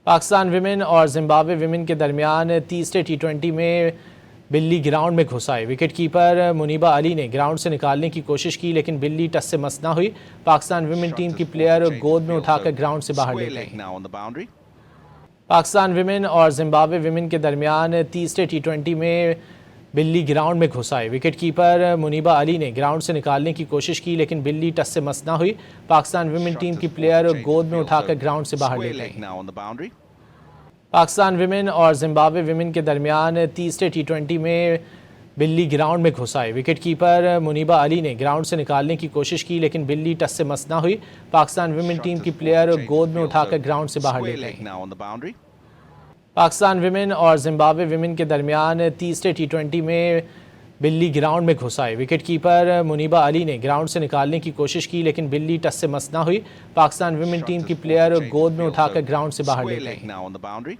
Pakistan women और Zimbabwe women के दरमियान तीसरे टी20 में बिल्ली ग्राउंड में घुस आई। विकेट कीपर मुनीबा अली ने ग्राउंड से निकालने की कोशिश की लेकिन बिल्ली टस से मस न हुई। पाकिस्तान विमेन टीम की प्लेयर गोद में उठाकर ग्राउंड से बाहर ले गई। पाकिस्तान विमेन और जिम्बाब्वे विमेन के दरमियान तीसरे टी20 में बिल्ली ग्राउंड में घुस आई। विकेट कीपर मुनीबा अली ने ग्राउंड से निकालने की कोशिश की लेकिन बिल्ली टस से मस न हुई। पाकिस्तान विमेन टीम की प्लेयर गोद में उठाकर ग्राउंड से बाहर ले गई। पाकिस्तान विमेन और जिम्बाब्वे विमेन के दरमियान तीसरे टी20 में बिल्ली ग्राउंड में घुस आई। विकेट कीपर मुनीबा अली ने ग्राउंड से निकालने की कोशिश की लेकिन बिल्ली टस से मस न हुई। पाकिस्तान विमेन टीम की प्लेयर गोद में उठाकर ग्राउंड से बाहर ले गई। पाकिस्तान विमेन और जिम्बाब्वे विमेन के दरमियान तीसरे टी20 में बिल्ली ग्राउंड में घुस आई। विकेट कीपर मुनीबा अली ने ग्राउंड से निकालने की कोशिश की लेकिन बिल्ली टस से मस न हुई। पाकिस्तान विमेन टीम की प्लेयर गोद में उठाकर ग्राउंड से बाहर ले गई।